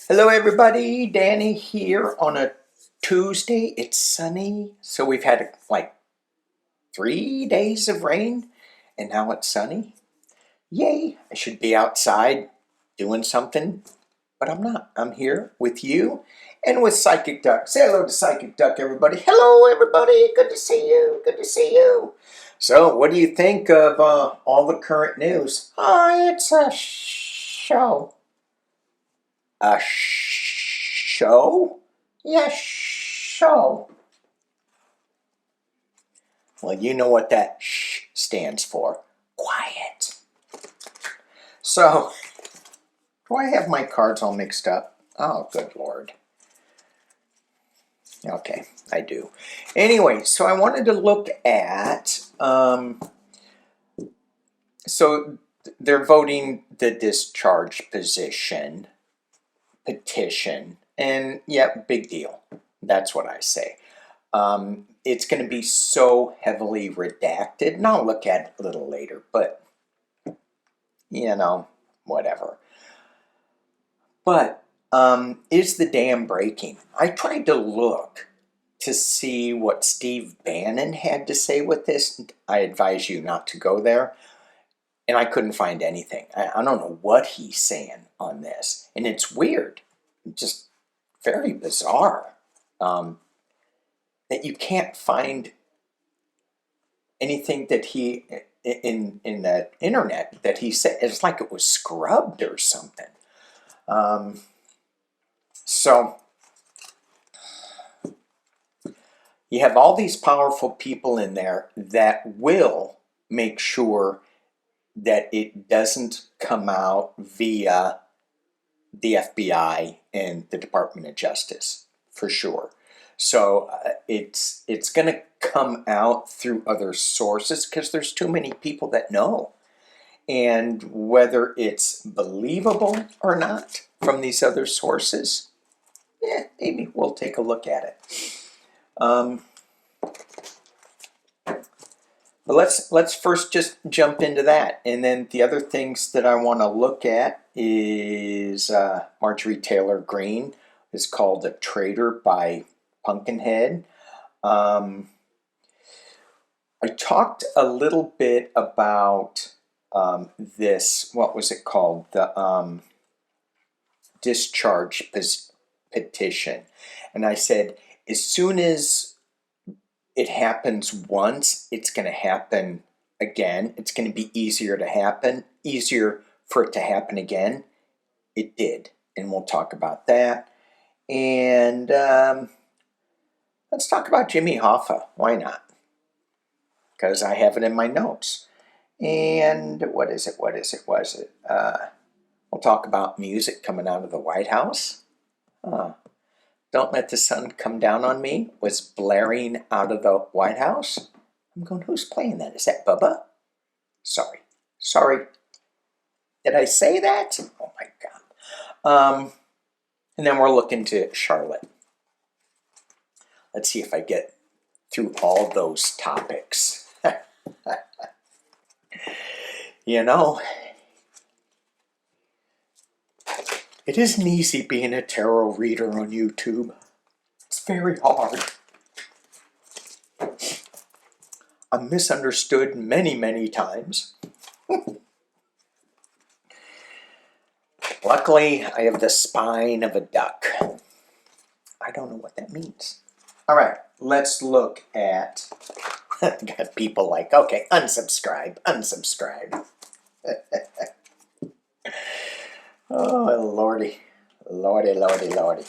Hello everybody, Danny here on a Tuesday. It's sunny, so we've had like 3 days of rain and now it's sunny. Yay, I should be outside doing something, but I'm not. I'm here with you and with Psychic Duck. Say hello to Psychic Duck, everybody. Hello everybody, good to see you, good to see you. So what do you think of all the current news? It's a show. A show? Yeah, show. Well, you know what that sh stands for. Quiet. So, do I have my cards all mixed up? Oh, good Lord. Okay, I do. Anyway, so I wanted to look at, so they're voting the discharge petition, and yeah, big deal. That's what I say. It's going to be so heavily redacted, and I'll look at it a little later, but, you know, whatever. But, is the dam breaking? I tried to look to see what Steve Bannon had to say with this. I advise you not to go there. And I couldn't find anything. I don't know what he's saying on this. And it's weird. Just very bizarre. That you can't find anything that he in the internet that he said. It's like it was scrubbed or something. So you have all these powerful people in there that will make sure that it doesn't come out via the FBI and the Department of Justice, for sure. So it's going to come out through other sources because there's too many people that know. And whether it's believable or not from these other sources, maybe we'll take a look at it. But let's first just jump into that. And then the other things that I want to look at is Marjorie Taylor Greene is called a traitor by Pumpkinhead. I talked a little bit about this, what was it called? The discharge petition. And I said, as soon as it happens once, it's going to happen again. It's going to be easier for it to happen again. It did, and we'll talk about that. And let's talk about Jimmy Hoffa. Why not? Because I have it in my notes. And what is it? We'll talk about music coming out of the White House. Don't Let the Sun Come Down on Me was blaring out of the White House. I'm going, who's playing that? Is that Bubba? Sorry. Did I say that? Oh my God. And then we're looking to Charlotte. Let's see if I get through all those topics. You know, it isn't easy being a tarot reader on YouTube. It's very hard. I'm misunderstood many, many times. Luckily, I have the spine of a duck. I don't know what that means. All right, let's look at... Got people like, okay, unsubscribe. Oh, lordy.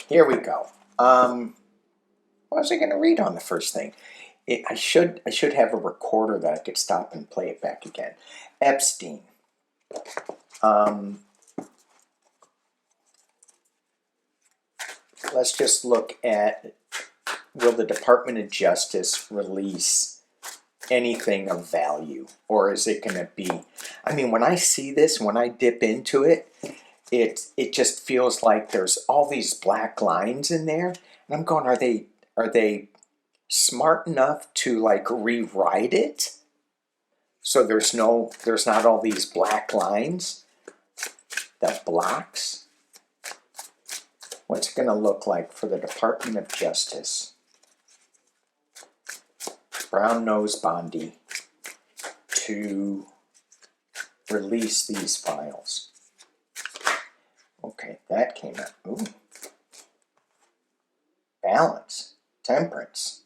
Here we go. What was I going to read on the first thing? I should have a recorder that I could stop and play it back again. Epstein. Let's just look at, will the Department of Justice release anything of value? Or is it going to be, I mean, when I see this, when I dip into it, it just feels like there's all these black lines in there. And I'm going, are they smart enough to like rewrite it so there's not all these black lines, the blocks? What's it going to look like for the Department of Justice? Brown Nose Bondi to release these files. Okay, that came out. Ooh. Balance, temperance.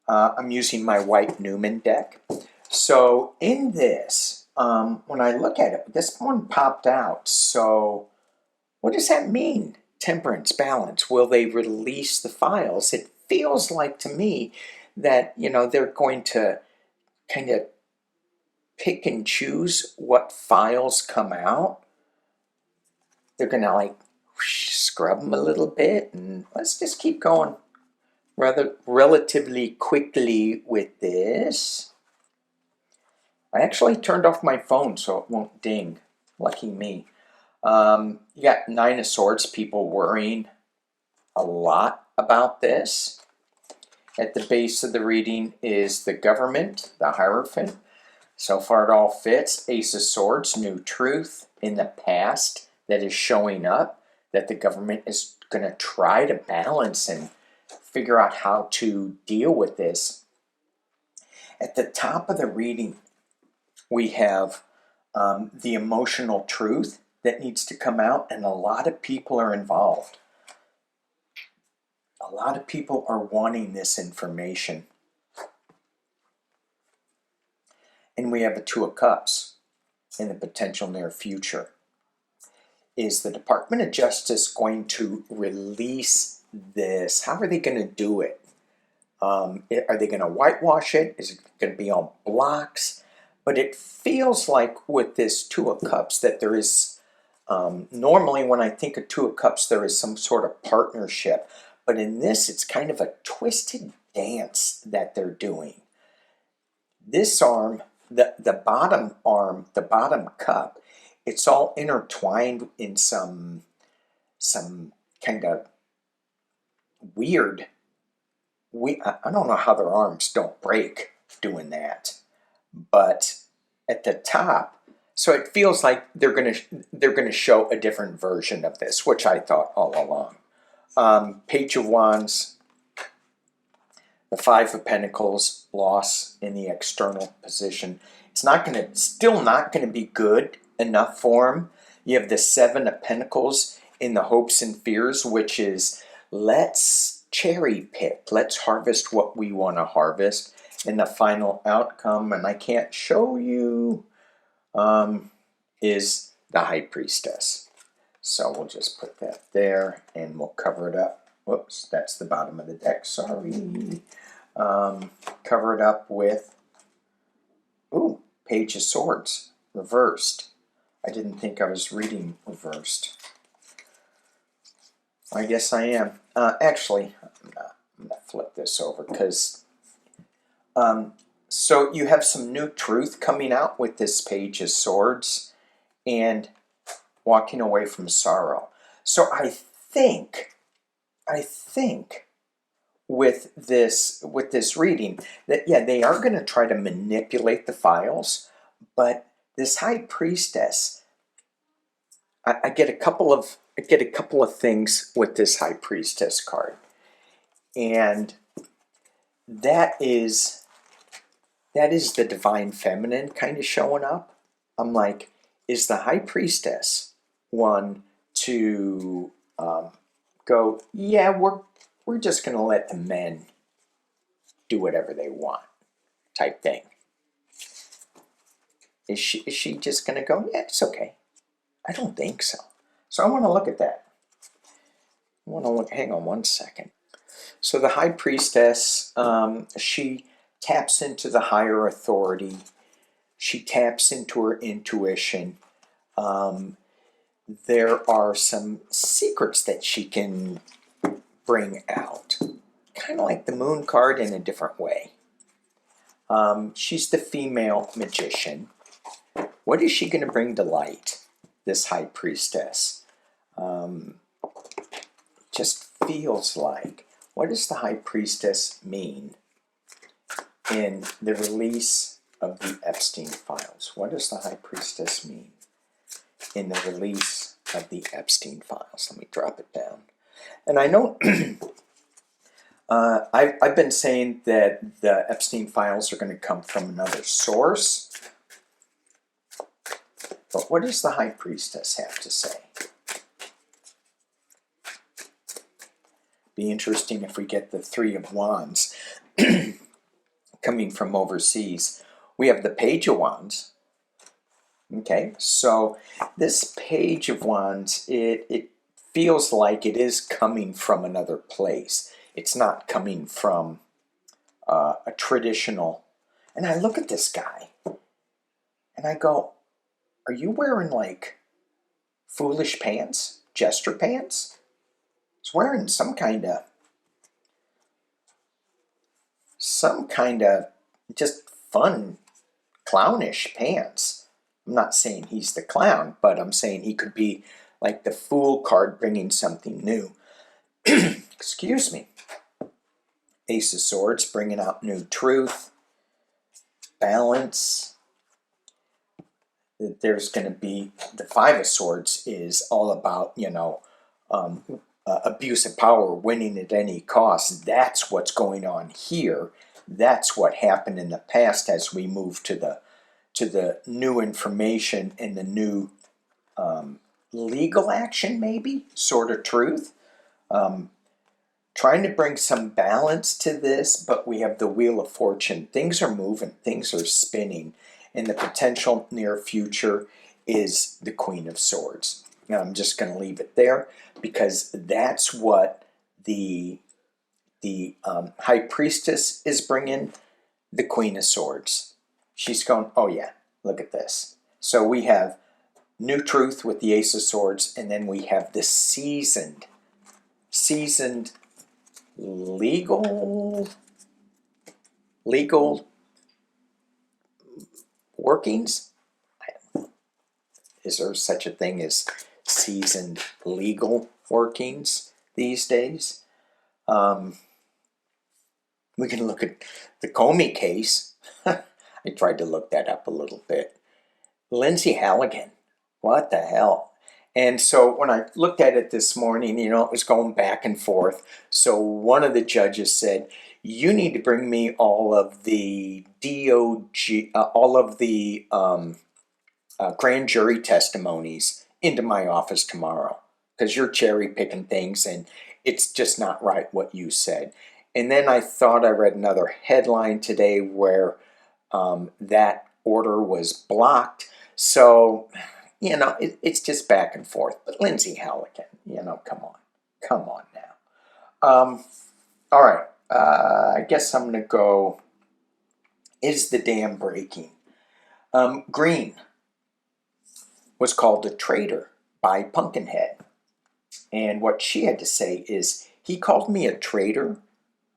I'm using my white Newman deck. So in this, when I look at it, this one popped out. So what does that mean? Temperance, balance. Will they release the files? It feels like to me that, you know, they're going to kind of pick and choose what files come out. They're going to like scrub them a little bit, and let's just keep going relatively quickly with this. I actually turned off my phone so it won't ding. Lucky me. You got Nine of Swords, people worrying a lot about this. At the base of the reading is the government, the Hierophant. So far it all fits. Ace of Swords, new truth in the past that is showing up, that the government is going to try to balance and figure out how to deal with this. At the top of the reading, we have the emotional truth that needs to come out, and a lot of people are involved. A lot of people are wanting this information. And we have a Two of Cups in the potential near future. Is the Department of Justice going to release this? How are they going to do it? Are they going to whitewash it? Is it going to be on blocks? But it feels like with this Two of Cups that there is, normally when I think of Two of Cups, there is some sort of partnership. But in this, it's kind of a twisted dance that they're doing. This arm, the bottom arm, the bottom cup, it's all intertwined in some kind of weird. I don't know how their arms don't break doing that, but at the top, so it feels like they're gonna show a different version of this, which I thought all along. Page of Wands, the Five of Pentacles, loss in the external position. It's still not gonna be good enough for him. You have the Seven of Pentacles in the hopes and fears, which is let's cherry pick, let's harvest what we want to harvest. And the final outcome, and I can't show you, is the High Priestess. So we'll just put that there and we'll cover it up. Whoops, that's the bottom of the deck, sorry. Cover it up with, ooh, Page of Swords, reversed. I didn't think I was reading reversed. I guess I am. Actually, I'm going to flip this over because, so you have some new truth coming out with this Page of Swords and walking away from sorrow. So I think with this reading that, yeah, they are going to try to manipulate the files, but this High Priestess, I get a couple of things with this High Priestess card, and that is the divine feminine kind of showing up. I'm like, is the High Priestess one to go, yeah, we're just going to let the men do whatever they want type thing? Is she just going to go, yeah, it's okay? I don't think so. So I want to look at that. Hang on one second. So the High Priestess, she taps into the higher authority. She taps into her intuition. There are some secrets that she can bring out. Kind of like the Moon card in a different way. She's the female magician. What is she going to bring to light, this High Priestess? Just feels like, what does the High Priestess mean in the release of the Epstein files? What does the High Priestess mean in the release of the Epstein files. Let me drop it down. And I know I've been saying that the Epstein files are going to come from another source. But what does the High Priestess have to say? Be interesting if we get the Three of Wands coming from overseas. We have the Page of Wands. Okay, so this Page of Wands, it feels like it is coming from another place. It's not coming from a traditional. And I look at this guy, and I go, are you wearing like foolish pants? Jester pants? He's wearing some kind of just fun, clownish pants. I'm not saying he's the clown, but I'm saying he could be like the Fool card bringing something new. Excuse me. Ace of Swords bringing out new truth, balance. There's going to be the Five of Swords is all about, abuse of power, winning at any cost. That's what's going on here. That's what happened in the past as we move to the new information and the new legal action, maybe, sort of truth. Trying to bring some balance to this, but we have the Wheel of Fortune. Things are moving, things are spinning, and the potential near future is the Queen of Swords. Now, I'm just going to leave it there because that's what the High Priestess is bringing, the Queen of Swords. She's going, oh yeah, look at this. So we have new truth with the Ace of Swords, and then we have the seasoned legal workings. Is there such a thing as seasoned legal workings these days? We can look at the Comey case. I tried to look that up a little bit. Lindsay Halligan, what the hell? And so when I looked at it this morning, it was going back and forth. So one of the judges said, you need to bring me all of the grand jury testimonies into my office tomorrow because you're cherry picking things and it's just not right what you said. And then I thought I read another headline today where that order was blocked. So, it's just back and forth. But Lindsay Halligan, come on now. All right, I guess I'm going to go, is the dam breaking? Green was called a traitor by Pumpkinhead. And what she had to say is, he called me a traitor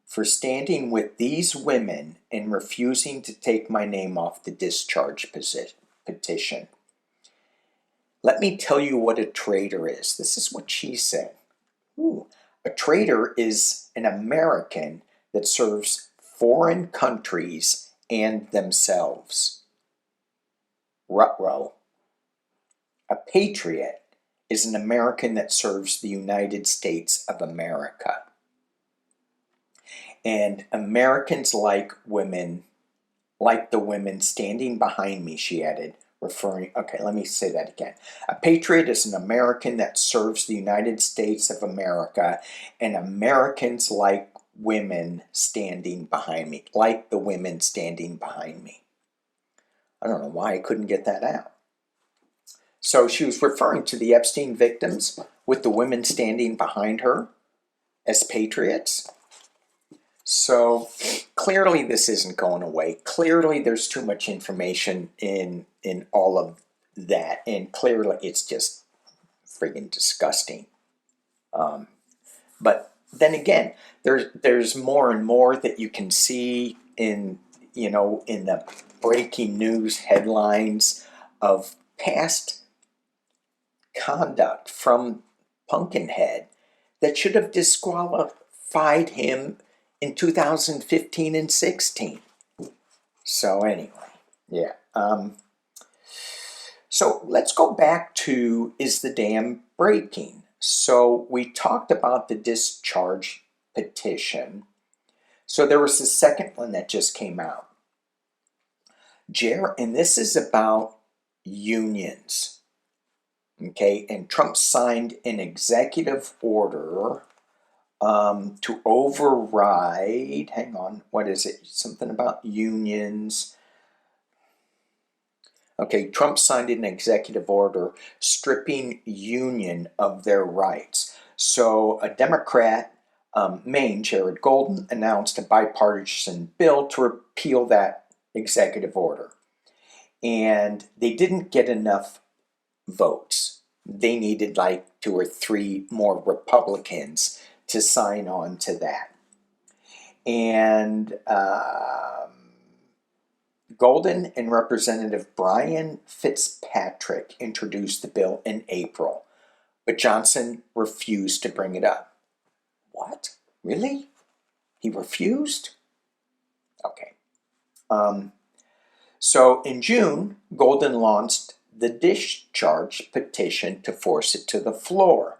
for standing with these women and refusing to take my name off the discharge petition. Let me tell you what a traitor is. This is what she said. Ooh. A traitor is an American that serves foreign countries and themselves. Rrrrr. A patriot is an American that serves the United States of America. And Americans like women, like the women standing behind me, she added, okay, let me say that again. A patriot is an American that serves the United States of America, and Americans like women standing behind me, like the women standing behind me. I don't know why I couldn't get that out. So she was referring to the Epstein victims with the women standing behind her as patriots. So clearly this isn't going away. Clearly there's too much information in all of that. And clearly it's just friggin' disgusting. But then again, there's more and more that you can see in the breaking news headlines of past conduct from Pumpkinhead that should have disqualified him in 2015 and 16. So anyway, yeah. So let's go back to, is the dam breaking? So we talked about the discharge petition. So there was the second one that just came out. And this is about unions. Okay, and Trump signed an executive order to override, hang on, what is it? Something about unions. Okay, Trump signed an executive order stripping union of their rights. So a Democrat, Maine, Jared Golden, announced a bipartisan bill to repeal that executive order. And they didn't get enough votes. They needed like 2 or 3 more Republicans to sign on to that. And Golden and Representative Brian Fitzpatrick introduced the bill in April, but Johnson refused to bring it up. What? Really? He refused? Okay. So in June, Golden launched the discharge petition to force it to the floor.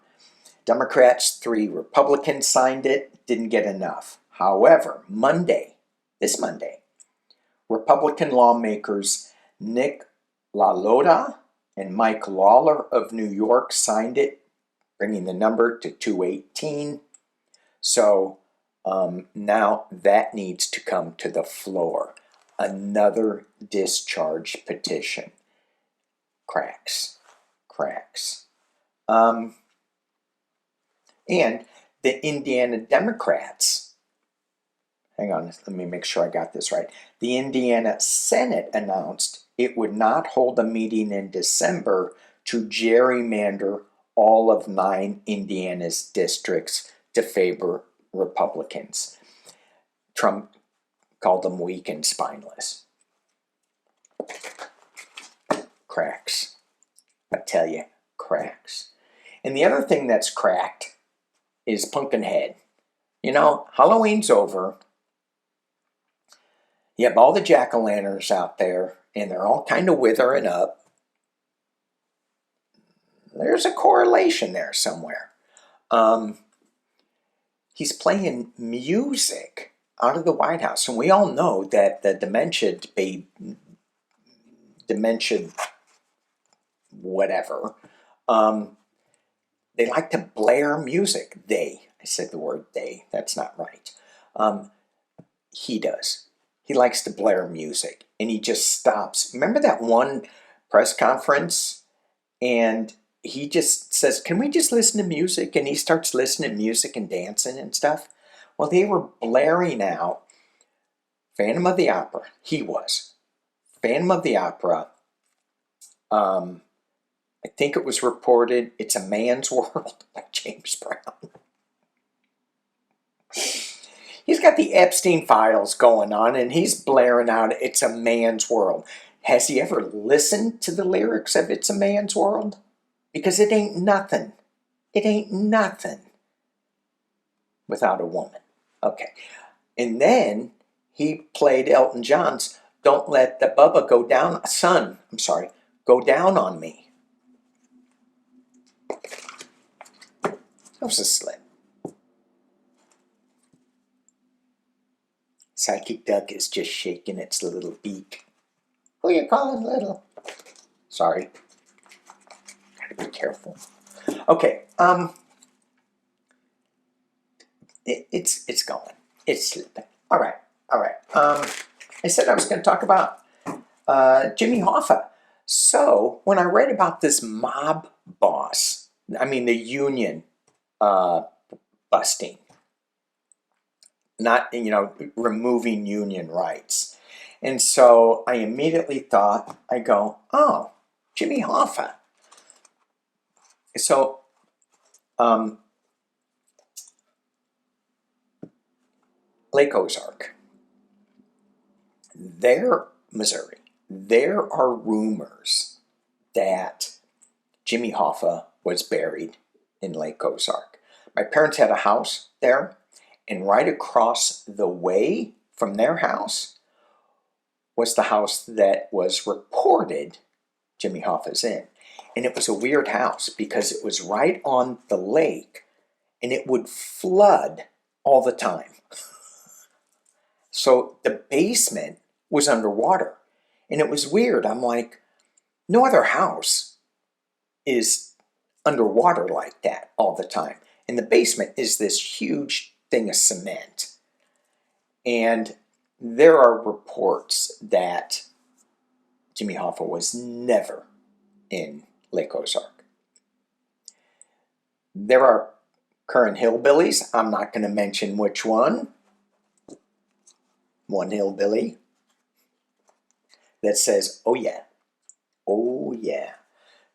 Democrats, 3 Republicans signed it, didn't get enough. However, this Monday, Republican lawmakers Nick LaLota and Mike Lawler of New York signed it, bringing the number to 218. So now that needs to come to the floor. Another discharge petition. Cracks. And the Indiana Democrats, hang on, let me make sure I got this right. The Indiana Senate announced it would not hold a meeting in December to gerrymander all of 9 Indiana's districts to favor Republicans. Trump called them weak and spineless. Cracks. I tell you, cracks. And the other thing that's cracked is Pumpkinhead. You know, Halloween's over. You have all the jack-o'-lanterns out there, and they're all kind of withering up. There's a correlation there somewhere. He's playing music out of the White House, and we all know that the dementia whatever, they like to blare music. I said the word they, that's not right. He does. He likes to blare music, and he just stops. Remember that one press conference, and he just says, can we just listen to music? And he starts listening to music and dancing and stuff. Well, they were blaring out Phantom of the Opera. He was. Phantom of the Opera. I think it was reported, It's a Man's World by James Brown. He's got the Epstein files going on, and he's blaring out It's a Man's World. Has he ever listened to the lyrics of It's a Man's World? Because it ain't nothing. It ain't nothing without a woman. Okay. And then he played Elton John's Don't Let the Bubba Go Down, Go Down on Me. That was a slip. Psychic Duck is just shaking its little beak. Who you calling little? Sorry. Gotta be careful. Okay, it's going. It's slipping. All right. I said I was going to talk about Jimmy Hoffa. So when I read about this mob boss, the union busting, not, removing union rights. And so I immediately thought, oh, Jimmy Hoffa. So, Lake Ozark, Missouri, there are rumors that Jimmy Hoffa was buried in Lake Ozark. My parents had a house there, and right across the way from their house was the house that was reported Jimmy Hoffa's in. And it was a weird house because it was right on the lake and it would flood all the time. So the basement was underwater. And it was weird. I'm like, no other house is underwater like that all the time. And the basement is this huge thing of cement. And there are reports that Jimmy Hoffa was never in Lake Ozark. There are current hillbillies. I'm not going to mention which one. One hillbilly that says, oh yeah, oh yeah.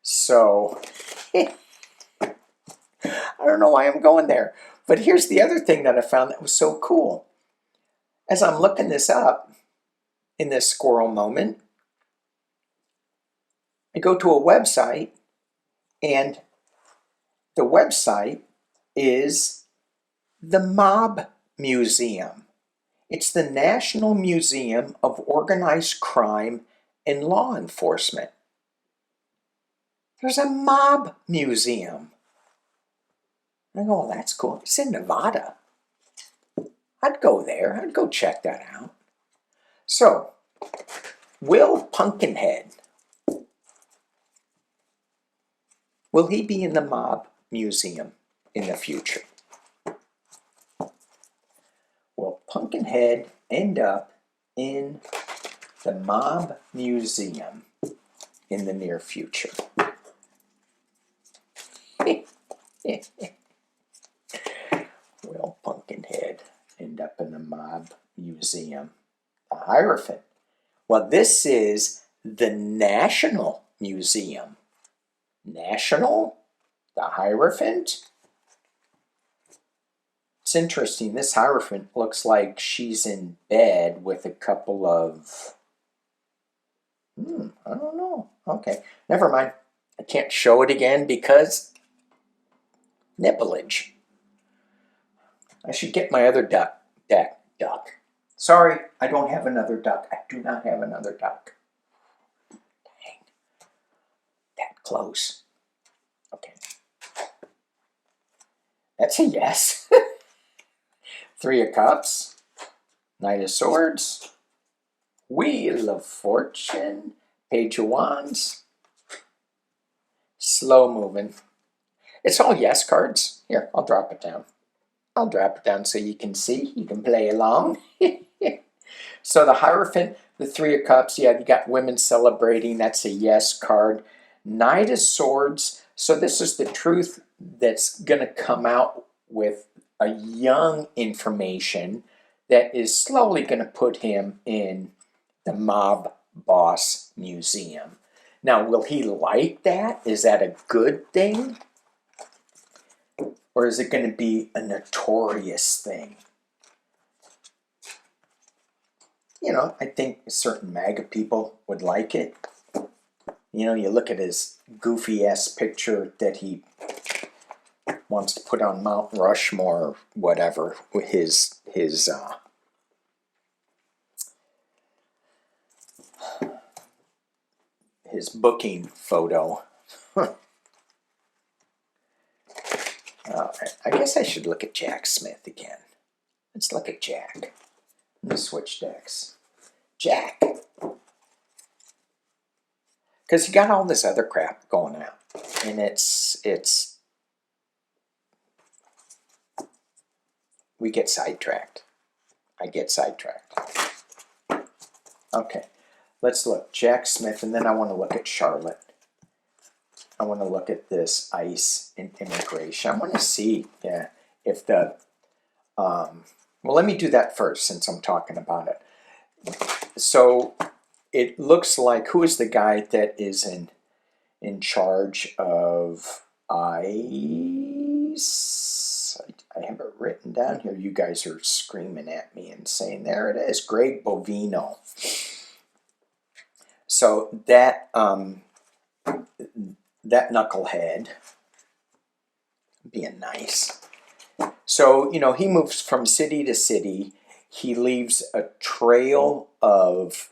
So, I don't know why I'm going there. But here's the other thing that I found that was so cool. As I'm looking this up in this squirrel moment, I go to a website, and the website is the Mob Museum. It's the National Museum of Organized Crime and Law Enforcement. There's a mob museum. I go, well, that's cool. It's in Nevada. I'd go there. I'd go check that out. So, will Pumpkinhead, will he be in the Mob Museum in the future? Will Pumpkinhead end up in the Mob Museum in the near future? Will Pumpkinhead end up in the Mob Museum? The Hierophant. Well, this is the National Museum. National? The Hierophant? It's interesting. This Hierophant looks like she's in bed with a couple of... I don't know. Okay, never mind. I can't show it again because... nipplage. I should get my other duck. Sorry, I don't have another duck. I do not have another duck. Dang. That close. Okay. That's a yes. Three of Cups. Knight of Swords. Wheel of Fortune. Page of Wands. Slow moving. It's all yes cards. Here, I'll drop it down. I'll drop it down so you can see. You can play along. So the Hierophant, the Three of Cups. Yeah, you got women celebrating. That's a yes card. Knight of Swords. So this is the truth that's going to come out with a young information that is slowly going to put him in the Mob Boss Museum. Now, will he like that? Is that a good thing? Or is it going to be a notorious thing? You know, I think certain MAGA people would like it. You know, you look at his goofy-ass picture that he wants to put on Mount Rushmore or whatever, with his booking photo. I guess I should look at Jack Smith again. Let's look at Jack. Let's switch decks. Jack. Because he got all this other crap going out. And it's... we get sidetracked. I get sidetracked. Okay. Let's look. Jack Smith, and then I want to look at Charlotte. I want to look at this ICE and immigration. I want to see if the... well, let me do that first since I'm talking about it. So it looks like, who is the guy that is in charge of ICE? I have it written down here. You guys are screaming at me and saying, there it is, Greg Bovino. So that knucklehead, being nice. So, you know, he moves from city to city. He leaves a trail of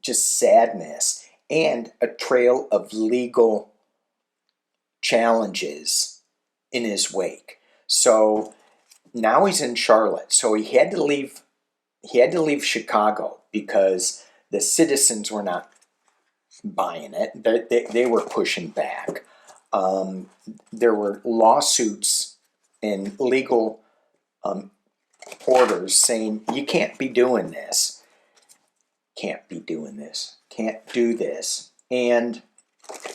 just sadness. and a trail of legal challenges in his wake. So now he's in Charlotte. So he had to leave Chicago because the citizens were not buying it. They were pushing back. There were lawsuits and legal orders saying, you can't be doing this. Can't be doing this. Can't do this. And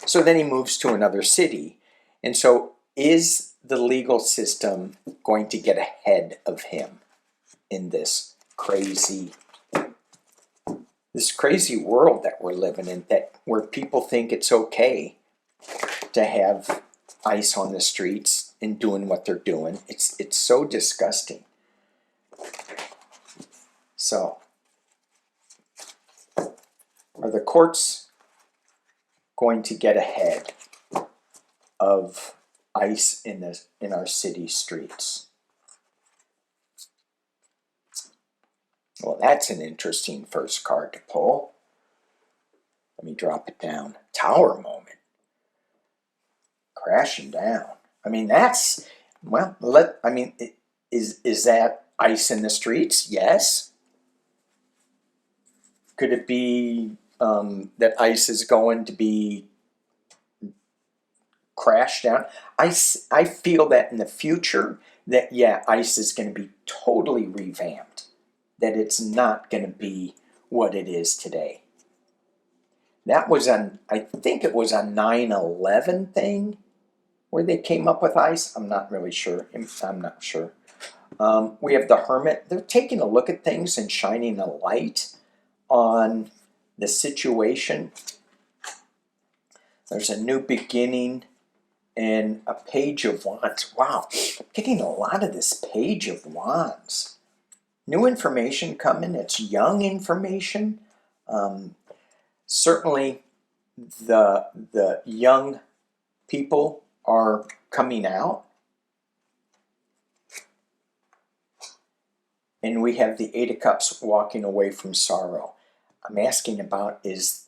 so then he moves to another city. And so is the legal system going to get ahead of him in this crazy world that we're living in, where people think it's okay to have ice on the streets and doing what they're doing? It's so disgusting. So, are the courts going to get ahead of ice in our city streets? Well, that's an interesting first card to pull. Let me drop it down. Tower moment. Crashing down. I mean, that's, well, is that ice in the streets? Yes. Could it be that ice is going to be crashed down? I feel that in the future, that, yeah, ice is going to be totally revamped. That it's not going to be what it is today. That was on, I think it was a 9/11 thing where they came up with ice. I'm not really sure. I'm not sure. We have the Hermit. They're taking a look at things and shining a light on the situation. There's a new beginning and a Page of Wands. Wow, I'm getting a lot of this Page of Wands. New information coming. It's young information. Certainly the young people are coming out. And we have the Eight of Cups walking away from sorrow. I'm asking about is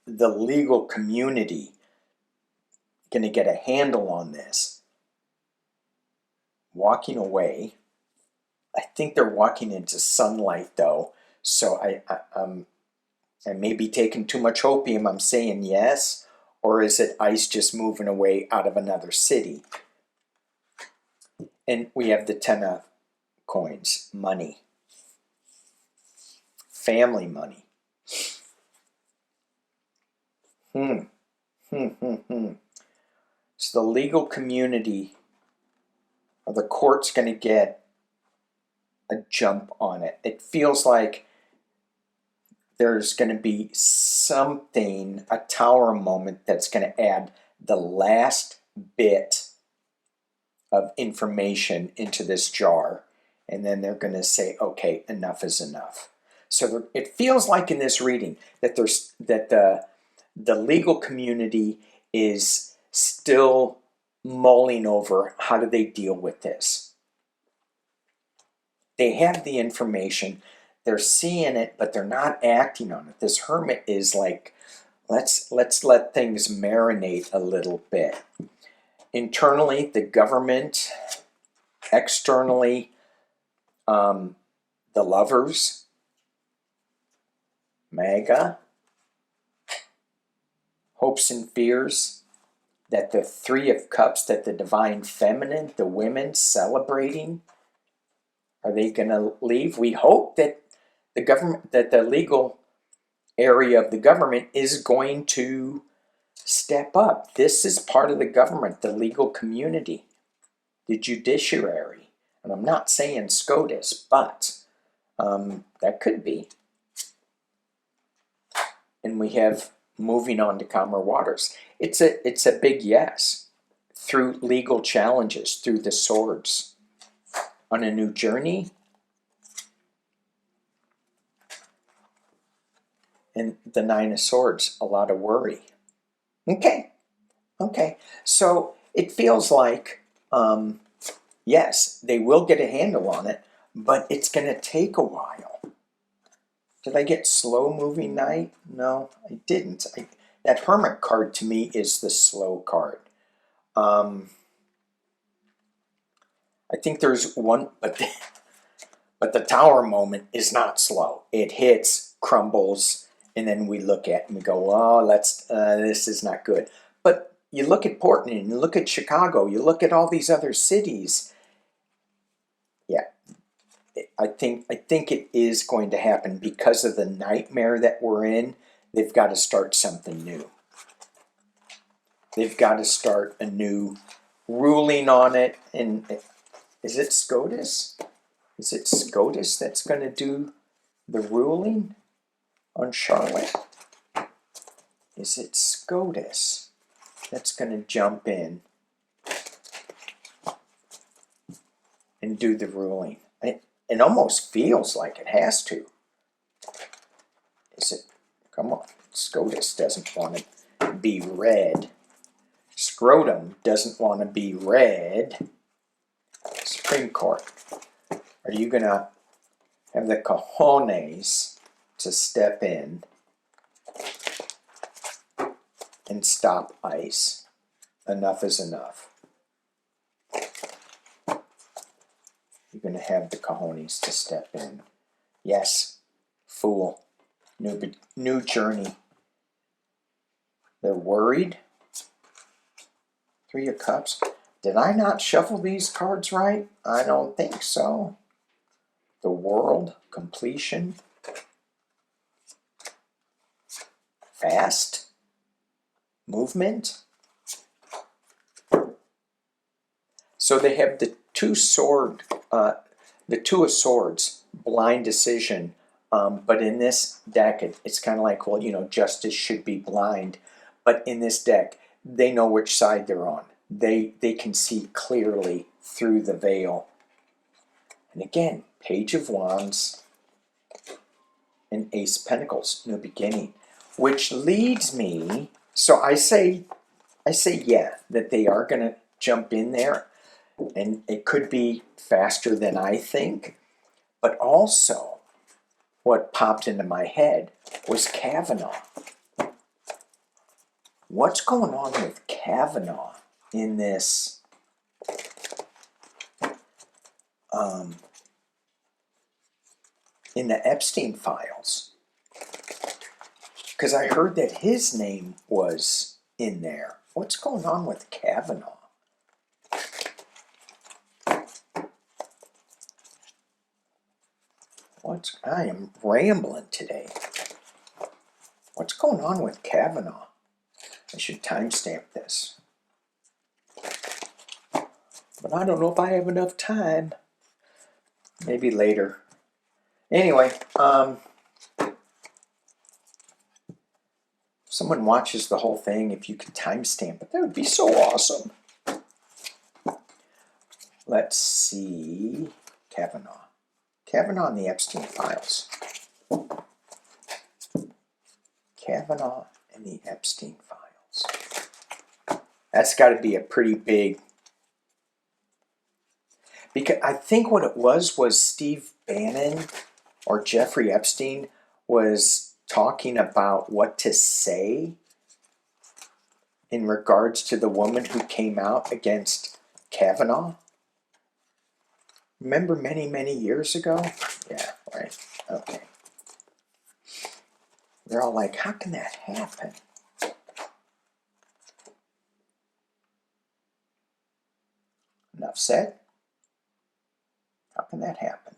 the legal community going to get a handle on this? Walking away. I think they're walking into sunlight, though. So I may be taking too much hopium. I'm saying yes. Or is it ice just moving away out of another city? And we have the 10 of coins. Money. Family money. So the legal community, or the court's going to get a jump on it. It feels like there's going to be something, a tower moment that's going to add the last bit of information into this jar, and then they're going to say, okay, enough is enough. So it feels like in this reading that the legal community is still mulling over how do they deal with this. They have the information, they're seeing it, but they're not acting on it. This Hermit is like, let's let things marinate a little bit. Internally, the government. Externally, the Lovers. MAGA. Hopes and fears. That the Three of Cups, that the Divine Feminine, the women celebrating. Are they going to leave? We hope that the government, that the legal area of the government is going to step up. This is part of the government, the legal community, the judiciary. And I'm not saying SCOTUS, but that could be. And we have moving on to calmer waters. It's a big yes through legal challenges, through the swords. On a new journey. And the Nine of Swords, a lot of worry. Okay. So it feels like, yes, they will get a handle on it, but it's going to take a while. Did I get slow moving night? No, I didn't. That hermit card to me is the slow card. I think there's one, but the tower moment is not slow. It hits, crumbles, and then we look at it and we go, oh, this is not good. But you look at Portland, you look at Chicago, you look at all these other cities. Yeah, I think it is going to happen because of the nightmare that we're in. They've got to start something new. They've got to start a new ruling on it. And is it SCOTUS? Is it SCOTUS that's going to do the ruling on Charlotte? Is it SCOTUS that's going to jump in and do the ruling? It almost feels like it has to. Is it? Come on. SCOTUS doesn't want to be red. Scrotum doesn't want to be red. Supreme Court, are you going to have the cojones to step in and stop ICE? Enough is enough. You're going to have the cojones to step in. Yes, fool. New journey. They're worried. Three of Cups. Did I not shuffle these cards right? I don't think so. The World, completion. Fast. Movement. So they have the Two of Swords, blind decision. But in this deck, it's kind of like, well, justice should be blind. But in this deck, they know which side they're on. They can see clearly through the veil. And again, Page of Wands and Ace of Pentacles, new beginning. Which leads me, so I say yeah, that they are going to jump in there. And it could be faster than I think. But also, what popped into my head was Cavenaugh. What's going on with Cavenaugh in this in the Epstein files? Because I heard that his name was in there. What's going on with Cavenaugh? I am rambling today. What's going on with Cavenaugh? I should timestamp this. But I don't know if I have enough time. Maybe later. Anyway, someone watches the whole thing, if you could timestamp it, that would be so awesome. Let's see. Kavanaugh. Kavanaugh and the Epstein files. Kavanaugh and the Epstein files. That's got to be a pretty big... Because I think what it was Steve Bannon or Jeffrey Epstein was talking about what to say in regards to the woman who came out against Kavanaugh. Remember many, many years ago? Yeah, right. Okay. They're all like, how can that happen? Enough said. How can that happen?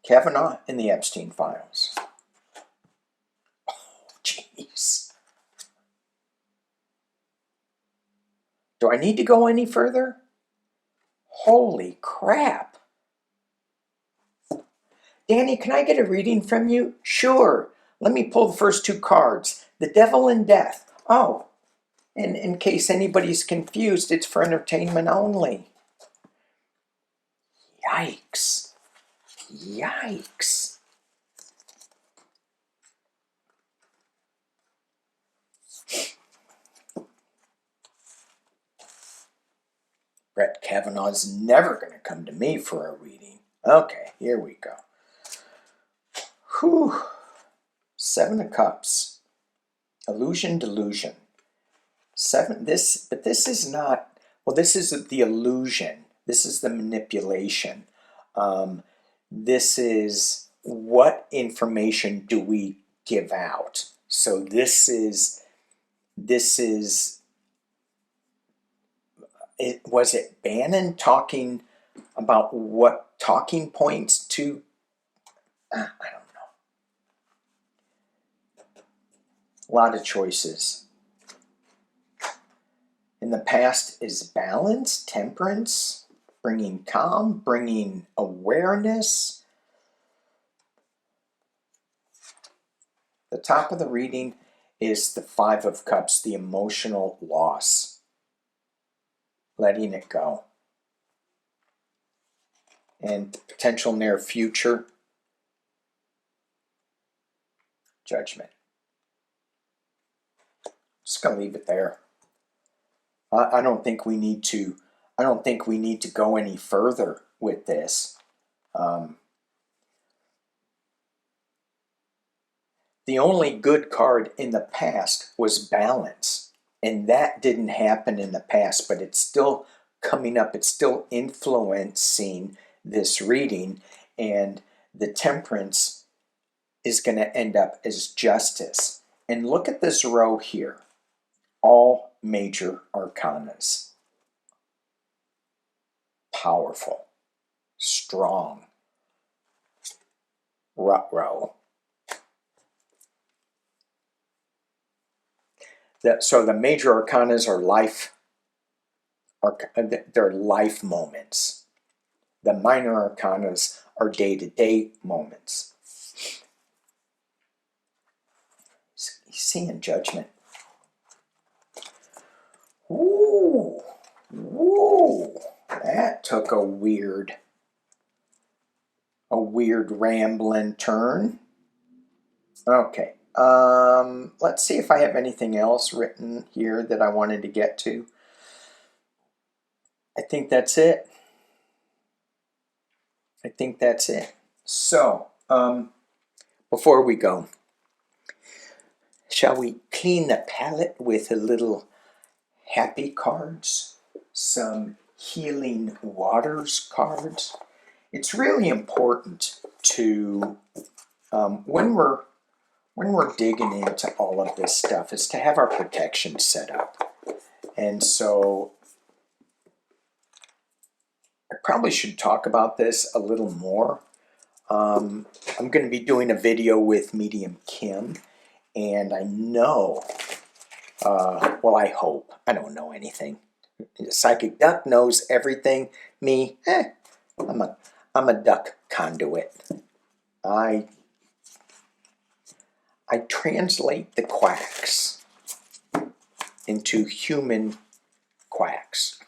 Kavanaugh and the Epstein files. Oh, jeez. Do I need to go any further? Holy crap. Danny, can I get a reading from you? Sure. Let me pull the first two cards. The Devil and Death. Oh, and in case anybody's confused, it's for entertainment only. Yikes. Yikes. Brett Kavanaugh's never going to come to me for a reading. Okay, here we go. Whew. 7 of Cups. Illusion, delusion. 7, but this is not, well, this is the illusion. This is the manipulation. This is what information do we give out. So this is, was it Bannon talking about what talking points to, I don't know. A lot of choices. In the past is balance, temperance, bringing calm, bringing awareness. The top of the reading is the 5 of Cups, the emotional loss. Letting it go. And potential near future, Judgment. Just gonna leave it there. I don't think we need to. I don't think we need to go any further with this. The only good card in the past was balance, and that didn't happen in the past, but it's still coming up. It's still influencing this reading, and the temperance is going to end up as justice. And look at this row here. All major arcanas. Powerful. Strong. Rut-row. So the major arcanas are they're life moments. The minor arcanas are day-to-day moments. You see in Judgment. Ooh, whoa, that took a weird rambling turn. Okay, let's see if I have anything else written here that I wanted to get to. I think that's it. So, before we go, shall we clean the palette with a little happy cards, some healing waters cards? It's really important to, when we're digging into all of this stuff, is to have our protection set up. And so I probably should talk about this a little more. I'm going to be doing a video with Medium Kim, and I know, well, I hope, I don't know anything. Psychic Duck knows everything. Me, I'm a duck conduit. I translate the quacks into human quacks.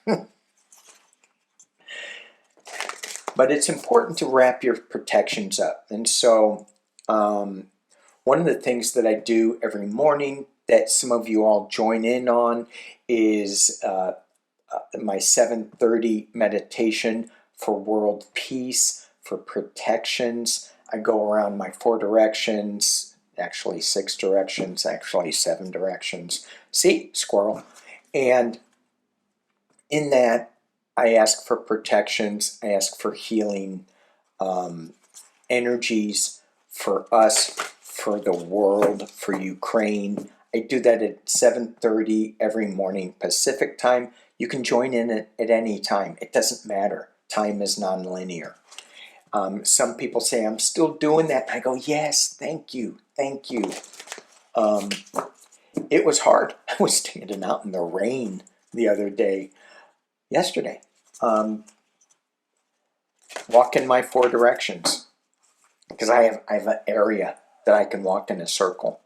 But it's important to wrap your protections up. And so one of the things that I do every morning that some of you all join in on is my 7:30 meditation for world peace, for protections. I go around my 4 directions, actually 6 directions, actually 7 directions. See, squirrel. And in that, I ask for protections, I ask for healing energies for us, for the world, for Ukraine. I do that at 7:30 every morning Pacific time. You can join in at any time. It doesn't matter. Time is non-linear. Some people say, I'm still doing that. I go, yes, thank you, thank you. It was hard. I was standing out in the rain the other day, yesterday, walking my 4 directions, because I have an area that I can walk in a circle.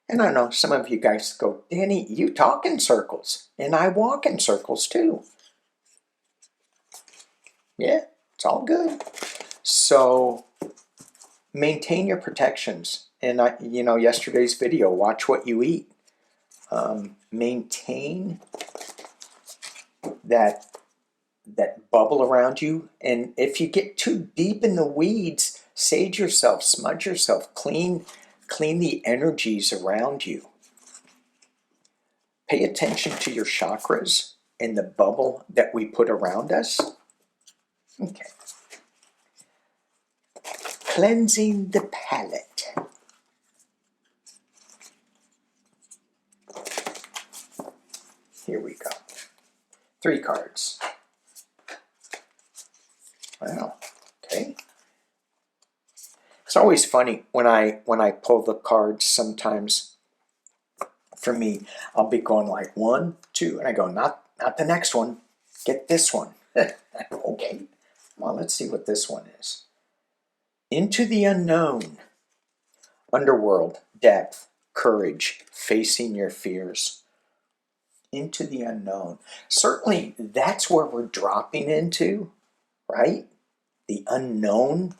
And I know some of you guys go, Danny, you talk in circles, and I walk in circles too. Yeah, it's all good. So maintain your protections. And yesterday's video, watch what you eat. Maintain that that bubble around you. And if you get too deep in the weeds, sage yourself, smudge yourself, clean the energies around you. Pay attention to your chakras and the bubble that we put around us. Okay. Cleansing the palette. Here we go. 3 cards. Wow. Okay. It's always funny when I pull the cards. Sometimes, for me, I'll be going like 1, 2, and I go, not the next one. Get this one. Okay. Well, let's see what this one is. Into the unknown. Underworld, depth, courage, facing your fears. Into the unknown. Certainly, that's where we're dropping into, right? The unknown.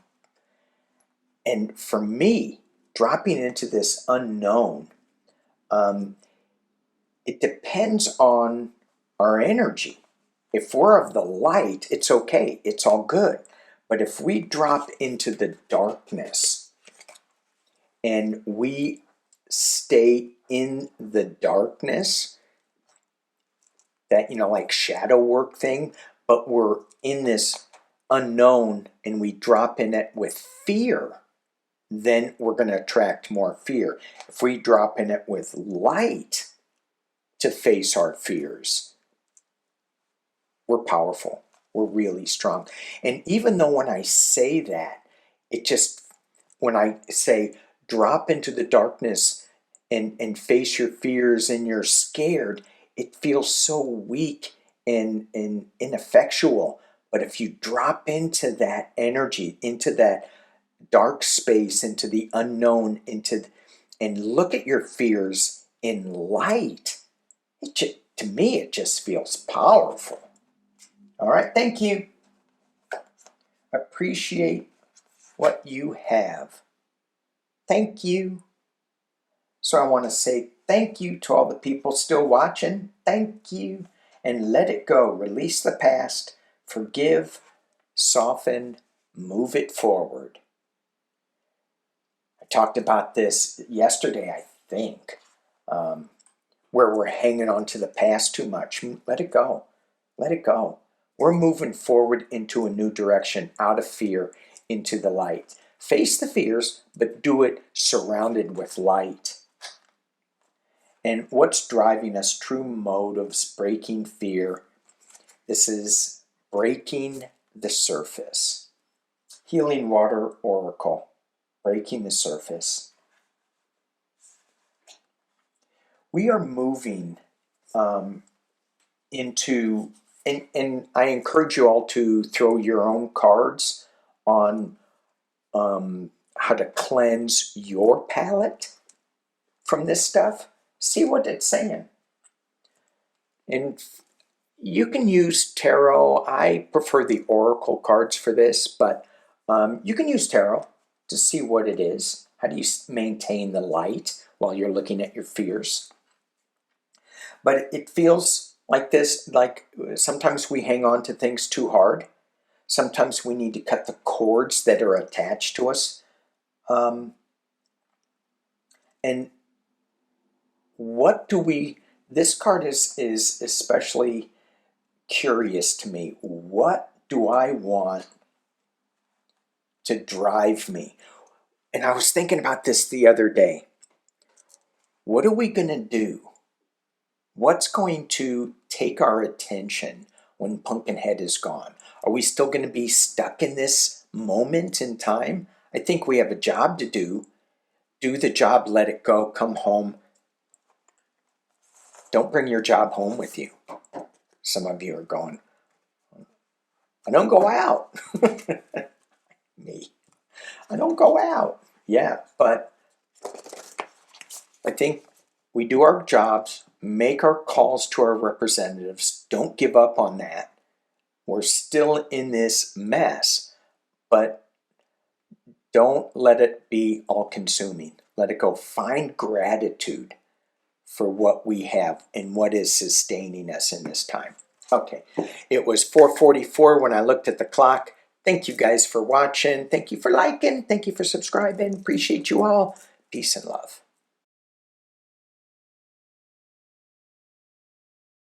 And for me, dropping into this unknown, it depends on our energy. If we're of the light, it's okay. It's all good. But if we drop into the darkness and we stay in the darkness, that, like shadow work thing, but we're in this unknown and we drop in it with fear, then we're going to attract more fear. If we drop in it with light to face our fears, we're powerful. We're really strong. And even though when I say that, when I say drop into the darkness and face your fears and you're scared, it feels so weak and ineffectual. But if you drop into that energy, into that dark space, into the unknown, and look at your fears in light, to me, it just feels powerful. All right, thank you. Appreciate what you have. Thank you. So I want to say thank you to all the people still watching. Thank you. And let it go. Release the past. Forgive. Soften. Move it forward. I talked about this yesterday, I think, where we're hanging on to the past too much. Let it go. Let it go. We're moving forward into a new direction, out of fear, into the light. Face the fears, but do it surrounded with light. And what's driving us? True motives, breaking fear. This is breaking the surface. Healing Water Oracle, breaking the surface. We are moving into... And I encourage you all to throw your own cards on how to cleanse your palate from this stuff. See what it's saying. And you can use tarot. I prefer the oracle cards for this, but you can use tarot to see what it is. How do you maintain the light while you're looking at your fears? But it feels like this, like sometimes we hang on to things too hard. Sometimes we need to cut the cords that are attached to us. And what do we... This card is especially curious to me. What do I want to drive me? And I was thinking about this the other day. What are we going to do? What's going to take our attention when Pumpkinhead is gone? Are we still going to be stuck in this moment in time? I think we have a job to do. Do the job, let it go, come home. Don't bring your job home with you. Some of you are going, I don't go out. Me. I don't go out. Yeah, but I think we do our jobs, make our calls to our representatives. Don't give up on that. We're still in this mess, but don't let it be all-consuming. Let it go. Find gratitude for what we have and what is sustaining us in this time. Okay, it was 4:44 when I looked at the clock. Thank you guys for watching. Thank you for liking. Thank you for subscribing. Appreciate you all. Peace and love.